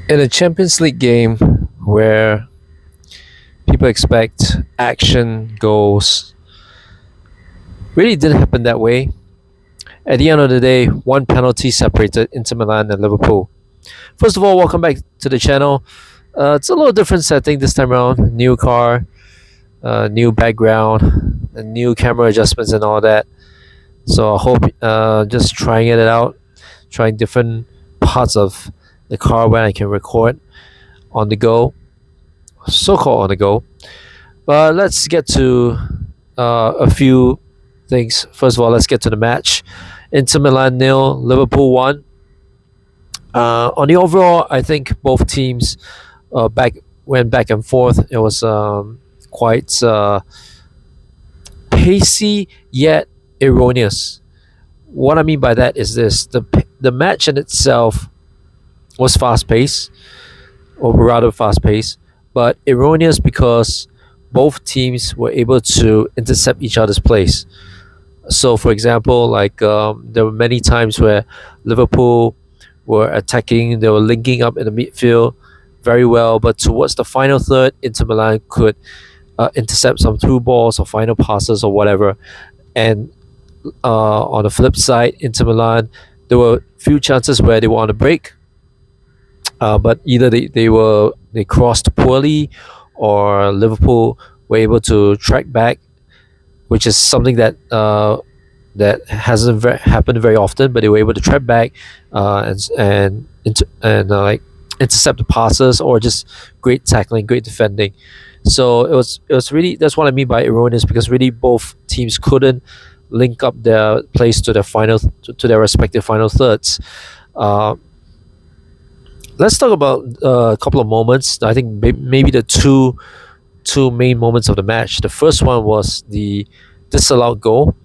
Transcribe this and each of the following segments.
In a Champions League game where people expect action, goals, really didn't happen that way. At the end of the day, one penalty separated Inter Milan and Liverpool. First of all, welcome back to the channel. It's a little different setting this time around. New car, new background, new camera adjustments, and all that. So I hope just trying it out, trying different parts of the car when I can record on the go, so called on the go. But let's get to a few things. First of all, let's get to the match. Inter Milan nil, Liverpool 1. On the overall, I think both teams went back and forth. It was quite pacey yet erroneous. What I mean by that is this: the match in itself was fast paced, or rather fast paced, but erroneous because both teams were able to intercept each other's plays. So, for example, there were many times where Liverpool were attacking, they were linking up in the midfield very well, but towards the final third, Inter Milan could intercept some through balls or final passes or whatever. And on the flip side, Inter Milan, there were few chances where they were on the break, but either they crossed poorly, or Liverpool were able to track back, which is something that hasn't happened very often. But they were able to track back and intercept the passes, or just great tackling, great defending. So it was really, that's what I mean by erroneous, because really both teams couldn't link up their plays to their respective final thirds. Uh, let's talk about a couple of moments. I think maybe the two main moments of the match. The first one was the disallowed goal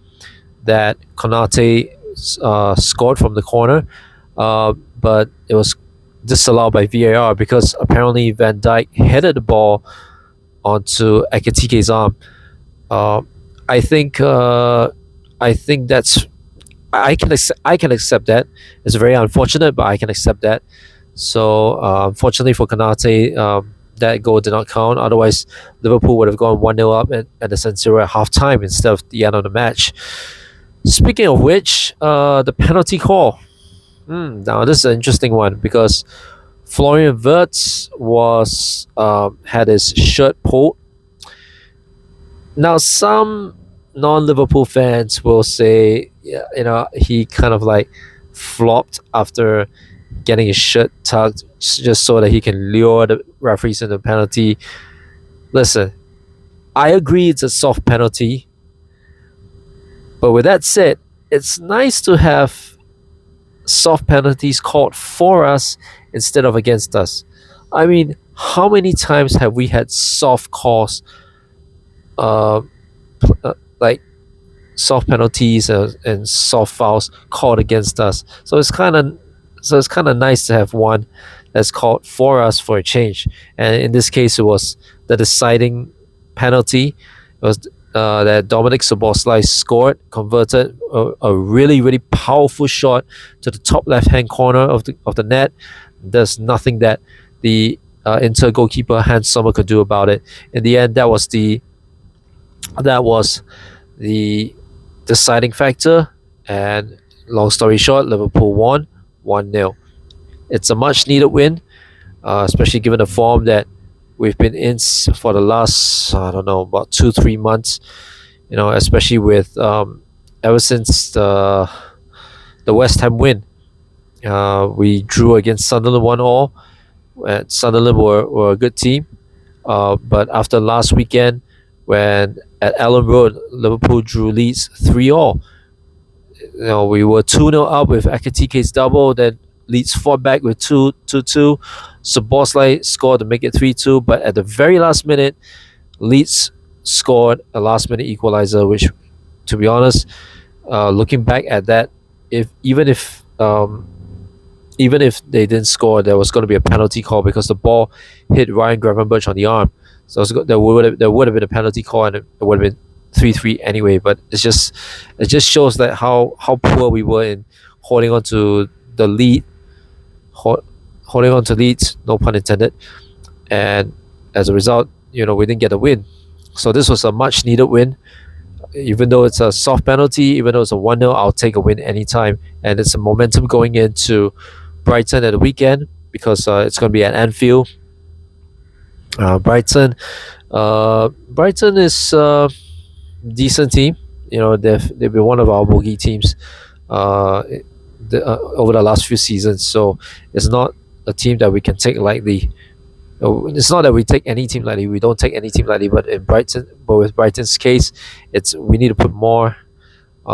that Konate scored from the corner, but it was disallowed by VAR because apparently Van Dijk headed the ball onto Ekitike's arm. Uh, I think that's I can accept that. It's very unfortunate, but I can accept that. So unfortunately for Konate, that goal did not count. Otherwise, Liverpool would have gone 1-0 up at the San Siro at half time instead of the end of the match. Speaking of which, the penalty call. Now, this is an interesting one because Florian Wirtz had his shirt pulled. Now, some non-Liverpool fans will say, yeah, he kind of like flopped after getting his shirt tucked just so that he can lure the referees into the penalty. Listen, I agree it's a soft penalty, but with that said, it's nice to have soft penalties called for us instead of against us. I mean, how many times have we had soft calls, uh, like soft penalties and soft fouls called against us? So it's kind of nice to have one that's called for us for a change. And in this case, it was the deciding penalty. It was that Dominic Szoboszlai scored, converted a really, really powerful shot to the top left-hand corner of the net. There's nothing that the Inter goalkeeper Hans Sommer could do about it. In the end, that was the deciding factor. And long story short, Liverpool won 1-0. It's a much needed win, especially given the form that we've been in for the last, I don't know, about 2-3 months. Especially with ever since the West Ham win. We drew against Sunderland 1-1. And Sunderland were a good team, but after last weekend, when at Ellen Road Liverpool drew Leeds 3-3. We were 2-0 up with Ekitike's double, then Leeds fought back with 2-2. Szoboszlai scored to make it 3-2, but at the very last minute, Leeds scored a last-minute equalizer, which, to be honest, looking back at that, even if they didn't score, there was going to be a penalty call because the ball hit Ryan Gravenberch on the arm. So there would have been a penalty call, and it would have been 3-3 anyway. But it just shows that how poor we were in holding on to the lead, holding on to leads, no pun intended, and as a result, we didn't get a win. So this was a much needed win. Even though it's a soft penalty, even though it's a 1-0, I'll take a win anytime. And it's a momentum going into Brighton at the weekend because it's going to be at Anfield. Brighton is a decent team. They've been one of our bogey teams over the last few seasons. So it's not a team that we can take lightly. It's not that we take any team lightly. We don't take any team lightly. But with Brighton's case, we need to put more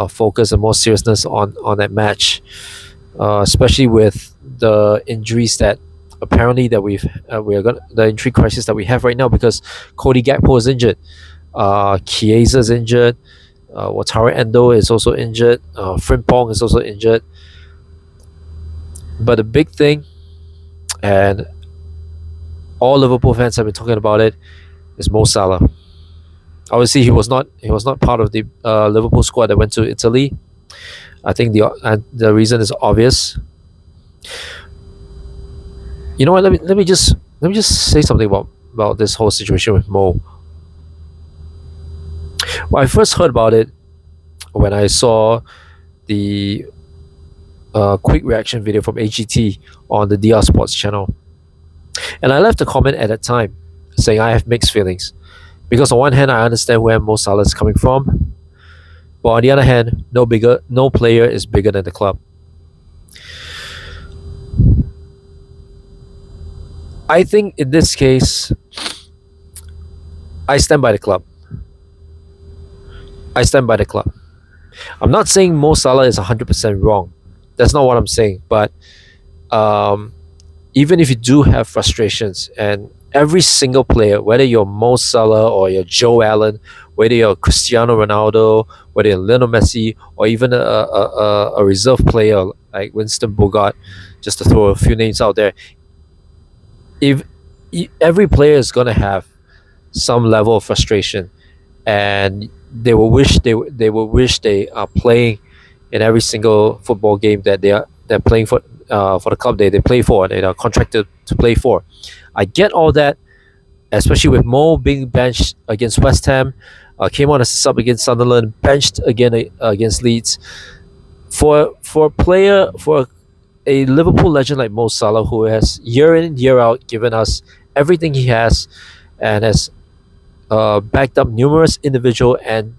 focus and more seriousness on that match, especially with the injuries that apparently that the injury crisis that we have right now, because Cody Gakpo is injured, Chiesa is injured, Wataru Endo is also injured, Frimpong is also injured. But the big thing, and all Liverpool fans have been talking about it, is Mo Salah. Obviously, he was not part of the Liverpool squad that went to Italy. I think the reason is obvious. You know what? Let me just say something about this whole situation with Mo. Well, I first heard about it when I saw the quick reaction video from AGT on the DR Sports channel, and I left a comment at that time saying I have mixed feelings, because on one hand I understand where Mo Salah is coming from, but on the other hand, no player is bigger than the club. I think in this case, I stand by the club. I'm not saying Mo Salah is 100% wrong. That's not what I'm saying. But even if you do have frustrations, and every single player, whether you're Mo Salah or you're Joe Allen, whether you're Cristiano Ronaldo, whether you're Lionel Messi, or even a reserve player like Winston Bogart, just to throw a few names out there, if every player is going to have some level of frustration, and they will wish they are playing in every single football game that they're playing for the club they play for and they are contracted to play for. I get all that, especially with Mo being benched against West Ham, came on as a sub against Sunderland, benched again against Leeds. For a Liverpool legend like Mo Salah, who has year in year out given us everything he has, and has backed up numerous individual and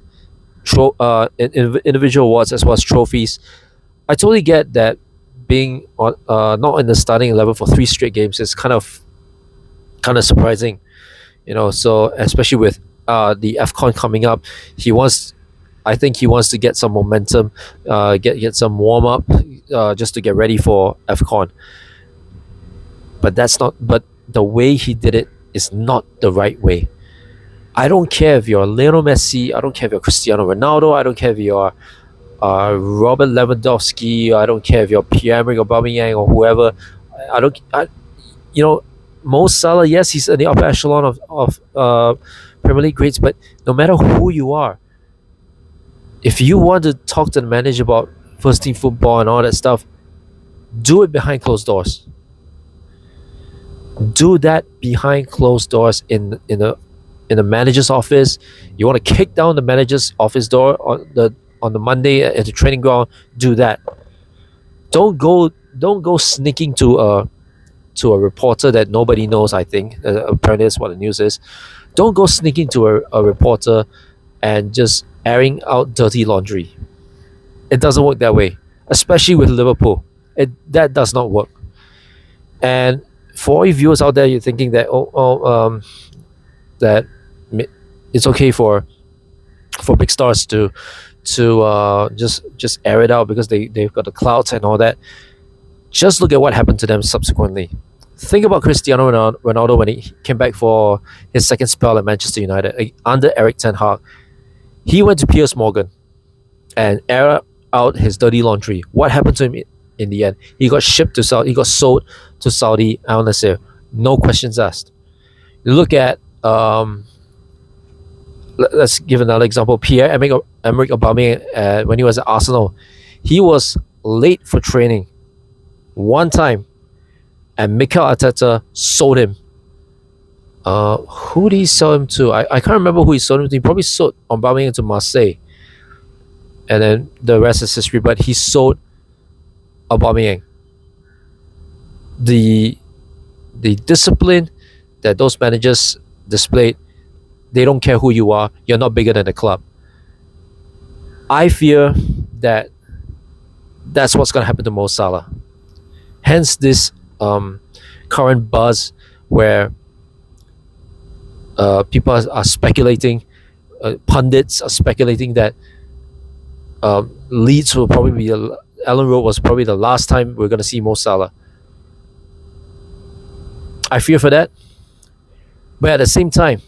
individual awards as well as trophies. I totally get that being not in the starting 11 for 3 straight games is kind of surprising, So especially with the AFCON coming up, I think he wants to get some momentum, get some warm up, just to get ready for AFCON. But the way he did it is not the right way. I don't care if you're Lionel Messi, I don't care if you're Cristiano Ronaldo, I don't care if you're Robert Lewandowski, I don't care if you're Pierre-Emerick Aubameyang or whoever. Mo Salah, yes, he's in the upper echelon of Premier League greats, but no matter who you are, if you want to talk to the manager about first team football and all that stuff, do it behind closed doors. Do that behind closed doors in the manager's office. You want to kick down the manager's office door on the Monday at the training ground, do that. Don't go sneaking to a reporter that nobody knows. I think apparently that's what the news is. Don't go sneaking to a reporter and just airing out dirty laundry. It doesn't work that way, especially with Liverpool. That does not work. And for all you viewers out there, you're thinking that that it's okay for big stars to just air it out because they've got the clout and all that. Just look at what happened to them subsequently. Think about Cristiano Ronaldo when he came back for his second spell at Manchester United under Erik ten Hag. He went to Piers Morgan and aired out his dirty laundry. What happened to him in the end? He got sold to Saudi Al Nassr. No questions asked. You look at let's give another example. Pierre-Emerick Aubameyang, when he was at Arsenal, he was late for training one time, and Mikel Arteta sold him. Who did he sell him to? I can't remember who he sold him to. He probably sold Aubameyang to Marseille, and then the rest is history. But he sold Aubameyang. The discipline that those managers displayed, they don't care who you are. You're not bigger than the club. I fear that that's what's going to happen to Mo Salah. Hence this current buzz where people are speculating, pundits are speculating that Leeds will probably be, Ellen Road was probably the last time we're going to see Mo Salah. I fear for that. But at the same time,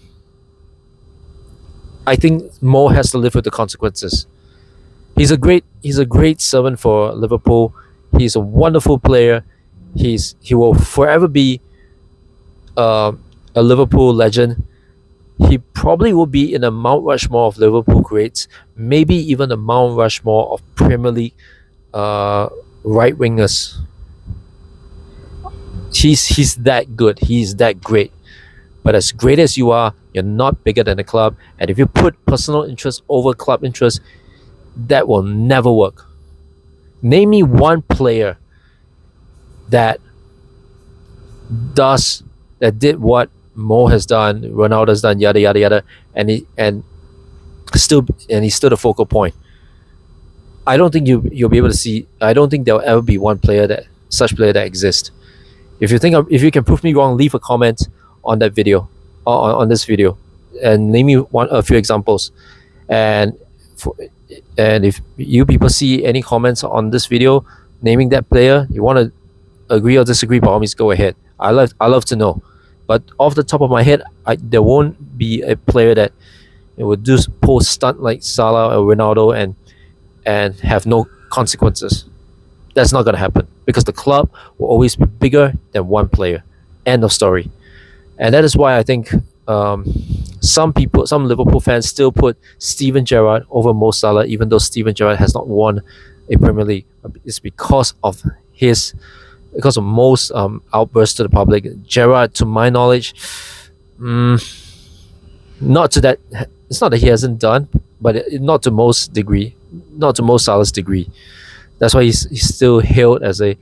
I think Mo has to live with the consequences. He's a great servant for Liverpool. He's a wonderful player. He will forever be a Liverpool legend. He probably will be in a Mount Rushmore of Liverpool greats, maybe even a Mount Rushmore of Premier League right wingers. He's that good. He's that great. But as great as you are, you're not bigger than the club. And if you put personal interest over club interest, that will never work. Name me one player that did what Mo has done, Ronaldo has done, yada yada yada, and he's still the focal point. I don't think you'll be able to see. I don't think there'll ever be one such player that exists. If you can prove me wrong, leave a comment on that video, on this video, and name me a few examples. And if you people see any comments on this video naming that player, you want to agree or disagree, by all means go ahead. I love to know. But off the top of my head, there won't be a player that would pull stunt like Salah or Ronaldo and have no consequences. That's not going to happen because the club will always be bigger than one player. End of story. And that is why I think some Liverpool fans still put Steven Gerrard over Mo Salah, even though Steven Gerrard has not won a Premier League. It's because of Mo's outburst to the public. Gerrard, to my knowledge, not to that. It's not that he hasn't done, but not to Mo Salah's degree. That's why he's still hailed as a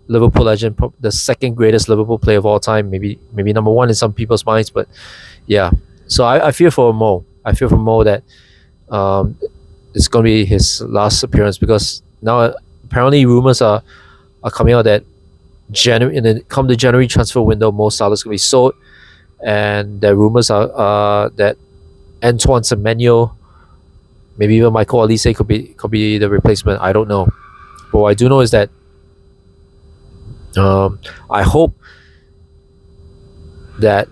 Liverpool legend, the second greatest Liverpool player of all time, maybe number one in some people's minds. But yeah, so I fear for Mo. I fear for Mo that it's going to be his last appearance, because now apparently rumors are coming out that come the January transfer window, Mo Salah is going to be sold, and the rumors are that Antoine Semenyo, maybe even Michael Olise could be the replacement. I don't know, but what I do know is that I hope that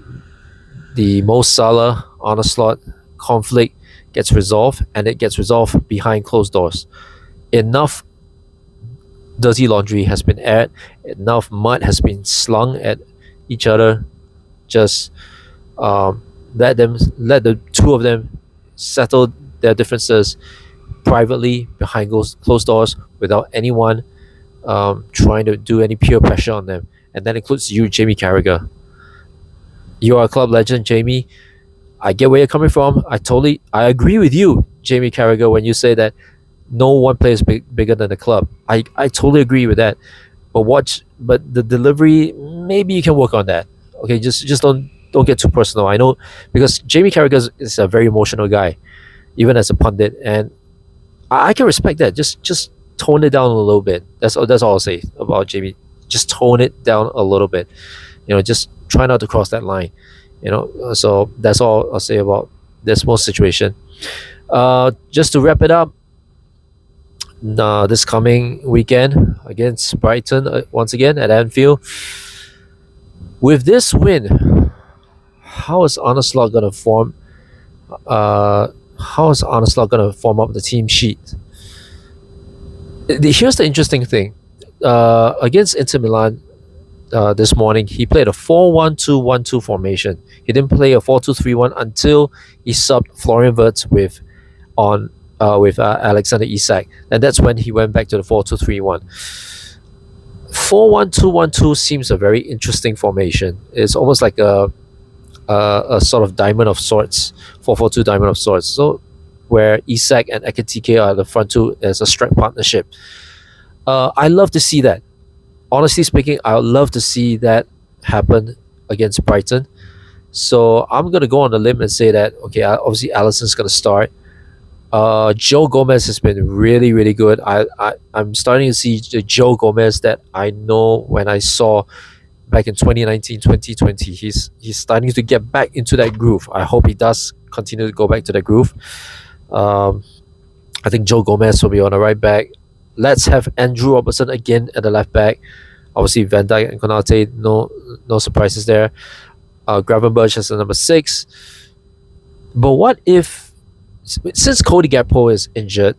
the Mo Salah Arne Slot conflict gets resolved, and it gets resolved behind closed doors. Enough dirty laundry has been aired, enough mud has been slung at each other. Just let the two of them settle their differences privately behind closed doors without anyone trying to do any peer pressure on them. And that includes you, Jamie Carragher. You are a club legend, Jamie. I get where you're coming from. I agree with you, Jamie Carragher, when you say that no one player is bigger than the club. I totally agree with that. But the delivery, maybe you can work on that. Okay, just don't get too personal. I know, because Jamie Carragher is a very emotional guy, even as a pundit, and I can respect that. Just tone it down a little bit. That's all I'll say about Jamie. Just tone it down a little bit. Just try not to cross that line. So that's all I'll say about this whole situation. Just to wrap it up, this coming weekend against Brighton, once again at Anfield. With this win, how is Arne Slot going to form? How is Arne Slot going to form up the team sheet? Here's the interesting thing. Against Inter Milan this morning, he played a 4-1-2-1-2 formation. He didn't play a 4-2-3-1 until he subbed Florian Wirtz with Alexander Isak, and that's when he went back to the 4-2-3-1. 4-1-2-1-2 seems a very interesting formation. It's almost like a sort of diamond of sorts, 4-4-2 diamond of sorts. So where Isak and Ekitike are the front two as a strike partnership. I love to see that. Honestly speaking, I would love to see that happen against Brighton. So I'm gonna go on the limb and say that okay, obviously Alisson's gonna start. Joe Gomez has been really, really good. I'm starting to see the Joe Gomez that I know when I saw back in 2019, 2020. He's starting to get back into that groove. I hope he does continue to go back to the groove. Um, I think Joe Gomez will be on the right back. Let's have Andrew Robertson again at the left back. Obviously, Van Dijk and Konate, no surprises there. Gravenberch as the number 6. But what if, since Cody Gakpo is injured,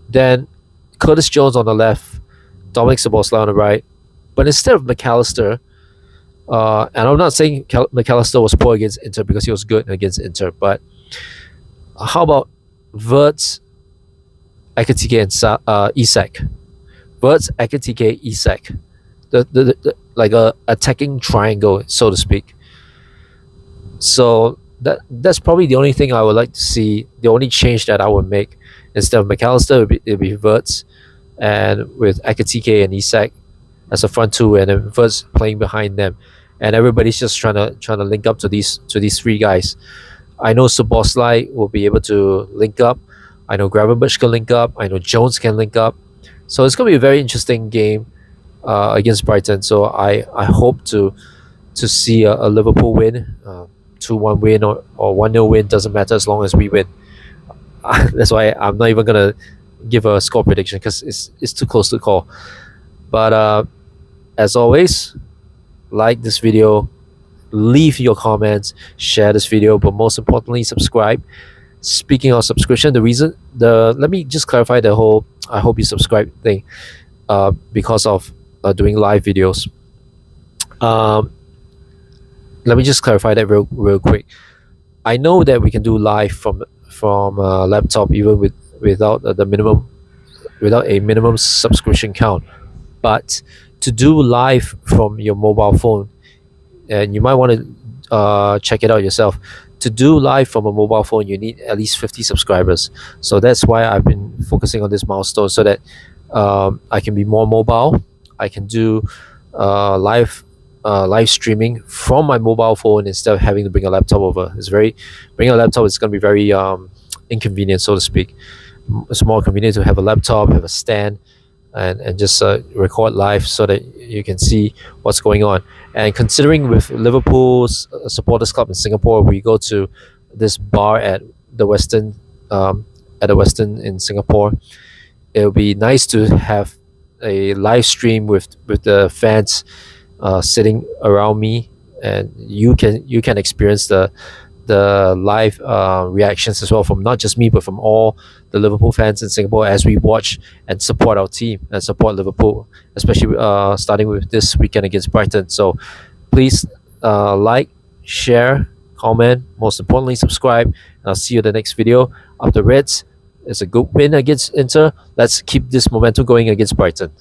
then Curtis Jones on the left, Dominic Szoboszlai on the right. But instead of McAllister, and I'm not saying McAllister was poor against Inter because he was good against Inter, but how about Wirtz, Ekitike, and Isak? Wirtz, Ekitike, Isak. Like a attacking triangle, so to speak. So that's probably the only thing I would like to see. The only change that I would make instead of McAllister, it'd be Wirtz, and with Ekitike and Isak as a front two, and then Wirtz playing behind them, and everybody's just trying to link up to these three guys. I know Szoboszlai will be able to link up. I know Gravenberch can link up. I know Jones can link up. So it's going to be a very interesting game against Brighton. So I hope to see a Liverpool win, 2-1 win or 1-0 win, doesn't matter as long as we win. That's why I'm not even going to give a score prediction because it's too close to call. But as always, like this video, leave your comments, share this video, but most importantly, subscribe. Speaking of subscription, let me just clarify the whole I hope you subscribe thing because of doing live videos. Let me just clarify that real quick. I know that we can do live from laptop even without a minimum subscription count, but to do live from your mobile phone, and you might want to check it out yourself. To do live from a mobile phone, you need at least 50 subscribers. So that's why I've been focusing on this milestone so that I can be more mobile. I can do live streaming from my mobile phone instead of having to bring a laptop over. Bringing a laptop is going to be very inconvenient, so to speak. It's more convenient to have a laptop, have a stand, and just record live so that you can see what's going on. And considering with Liverpool's supporters club in Singapore, we go to this bar at the Western in Singapore. It'll be nice to have a live stream with the fans sitting around me, and you can experience the live reactions as well from not just me but from all the Liverpool fans in Singapore as we watch and support our team and support Liverpool, especially starting with this weekend against Brighton. So please like, share, comment, most importantly subscribe, and I'll see you in the next video. Up the Reds, it's a good win against Inter. Let's keep this momentum going against Brighton.